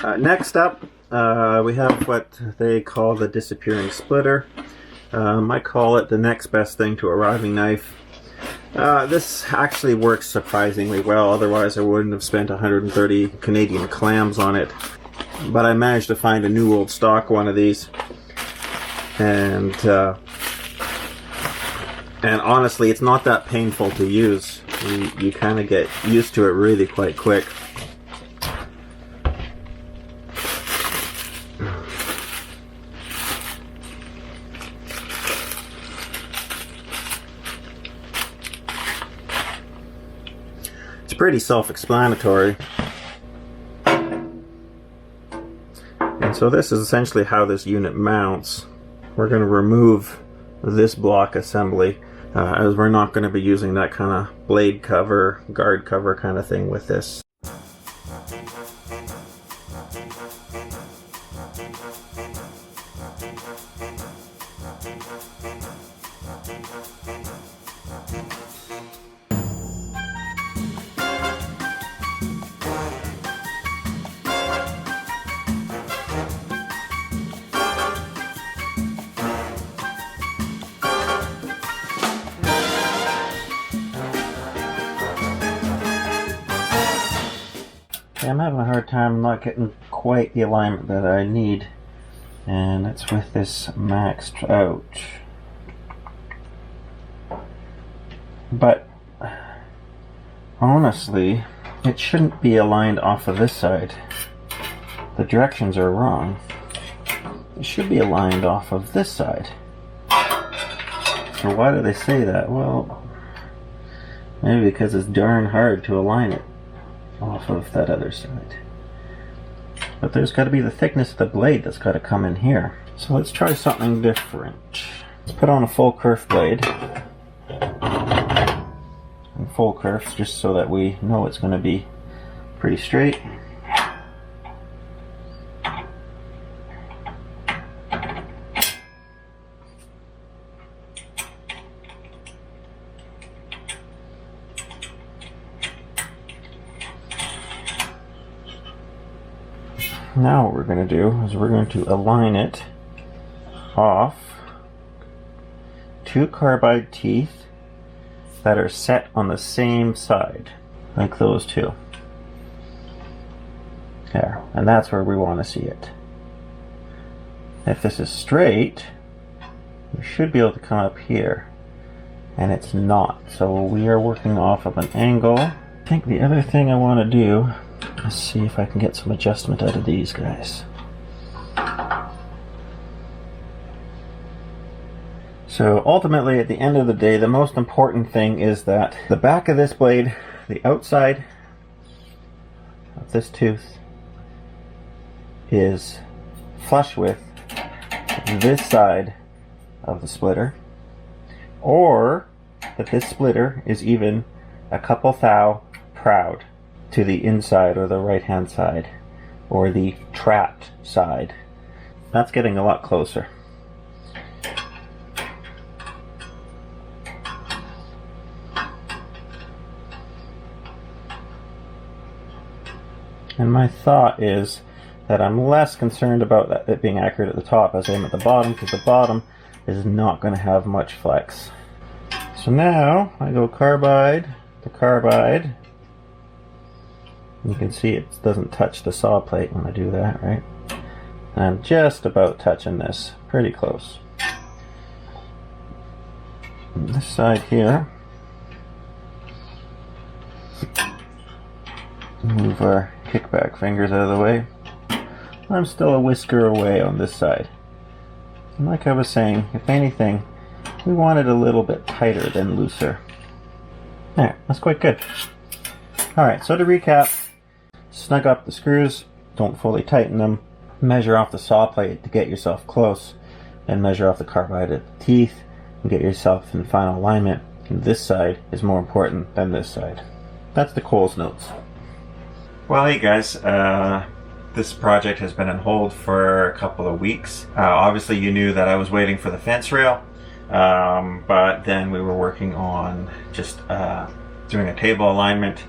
Next up, we have what they call the disappearing splitter. I call it the next best thing to a riving knife. This actually works surprisingly well, otherwise I wouldn't have spent 130 Canadian clams on it. But I managed to find a new old stock one of these, and honestly it's not that painful to use. You kind of get used to it really quite quick. It's pretty self-explanatory. And so this is essentially how this unit mounts. We're going to remove this block assembly, as we're not going to be using that kind of blade cover, guard cover kind of thing with this. I'm having a hard time not getting quite the alignment that I need, and it's with this maxed out. But honestly, it shouldn't be aligned off of this side. The directions are wrong. It should be aligned off of this side. So why do they say that? Well, maybe because it's darn hard to align it off of that other side. But there's got to be the thickness of the blade that's got to come in here. So let's try something different. Let's put on a full kerf blade. And full kerfs just so that we know it's going to be pretty straight. Now what we're going to do is we're going to align it off two carbide teeth that are set on the same side, like those two. There, and that's where we want to see it. If this is straight, we should be able to come up here, and it's not. So we are working off of an angle. I think the other thing I want to do, let's see if I can get some adjustment out of these guys. So ultimately, at the end of the day, the most important thing is that the back of this blade, the outside of this tooth, is flush with this side of the splitter, or that this splitter is even a couple thou proud to the inside or the right hand side, or the trapped side. That's getting a lot closer. And my thought is that I'm less concerned about it being accurate at the top as I am at the bottom, because the bottom is not going to have much flex. So now I go carbide to carbide. You can see it doesn't touch the saw plate when I do that, right? And I'm just about touching this, pretty close. And this side here, move our kickback fingers out of the way. I'm still a whisker away on this side. And like I was saying, if anything, we want it a little bit tighter than looser. There, that's quite good. Alright, so to recap, snug up the screws, don't fully tighten them, measure off the saw plate to get yourself close, then measure off the carbide at the teeth and get yourself in final alignment. And this side is more important than this side. That's the Coles notes. Well, hey guys, this project has been on hold for a couple of weeks. Obviously you knew that I was waiting for the fence rail, but then we were working on just doing a table alignment.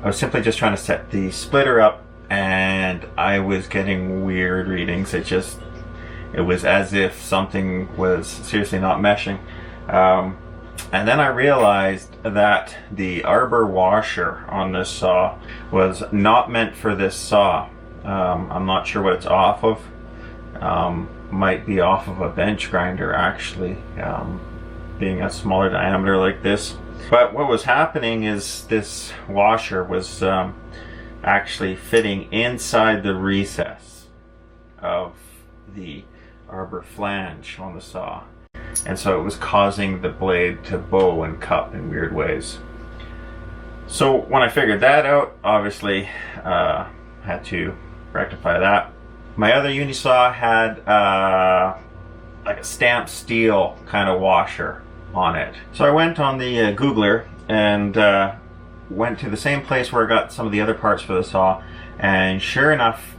I was simply just trying to set the splitter up and and I was getting weird readings. It was as if something was seriously not meshing. And then I realized that the Arbor washer on this saw was not meant for this saw. I'm not sure what it's off of. Might be off of a bench grinder, actually, being a smaller diameter like this. But what was happening is this washer was actually fitting inside the recess of the Arbor flange on the saw, and so it was causing the blade to bow and cup in weird ways. So when I figured that out, obviously had to rectify that. My other Unisaw had like a stamped steel kind of washer on it. So I went on the Googler and went to the same place where I got some of the other parts for the saw, and sure enough,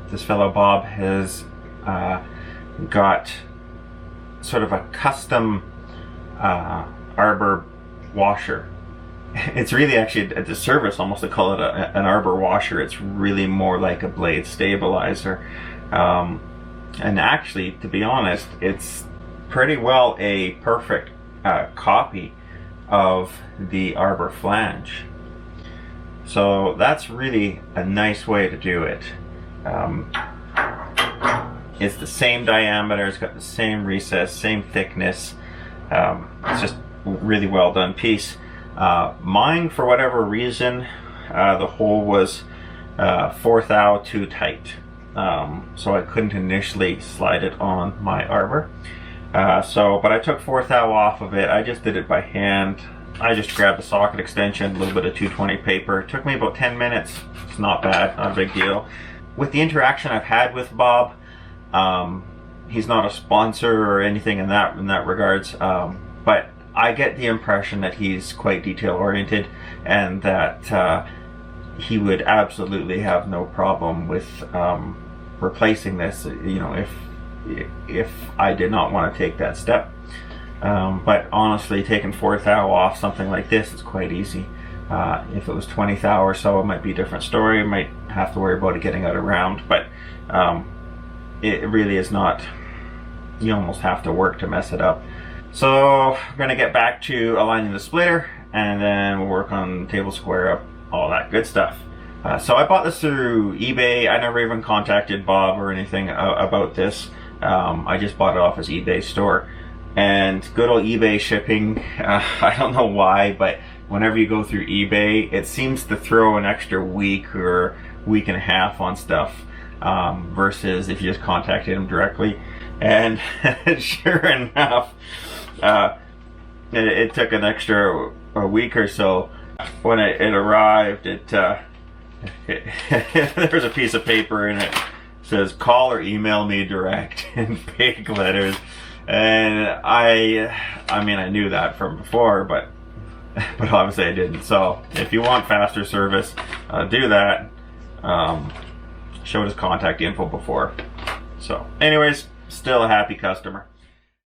this fellow Bob has got sort of a custom Arbor washer. It's really actually a disservice almost to call it an Arbor washer. It's really more like a blade stabilizer. And actually, to be honest, it's pretty well a perfect copy of the Arbor flange. So that's really a nice way to do it. It's the same diameter, it's got the same recess, same thickness. It's just a really well done piece. Mine, for whatever reason, the hole was 4th thou too tight. So I couldn't initially slide it on my Arbor. But I took 4th thou off of it. I just did it by hand. I just grabbed the socket extension, a little bit of 220 paper. It took me about 10 minutes. It's not bad, not a big deal. With the interaction I've had with Bob, he's not a sponsor or anything in that regards, but I get the impression that he's quite detail oriented, and that he would absolutely have no problem with replacing this, you know, if I did not want to take that step. But honestly, taking 4th thou off something like this is quite easy. If it was 20th thou or so, it might be a different story. You might have to worry about it getting out of round, but it really is not. You almost have to work to mess it up. So I'm going to get back to aligning the splitter, and then we'll work on table square up, all that good stuff. So I bought this through eBay. I never even contacted Bob or anything about this. I just bought it off his eBay store. And good old eBay shipping, I don't know why, but whenever you go through eBay, it seems to throw an extra week or week and a half on stuff, versus if you just contacted him directly. And sure enough, it took an extra a week or so. When it arrived, there was a piece of paper in it. It says, "Call or email me direct," in big letters. And I mean, I knew that from before, but obviously I didn't. So if you want faster service, do that. Showed his contact info before. So anyways, still a happy customer.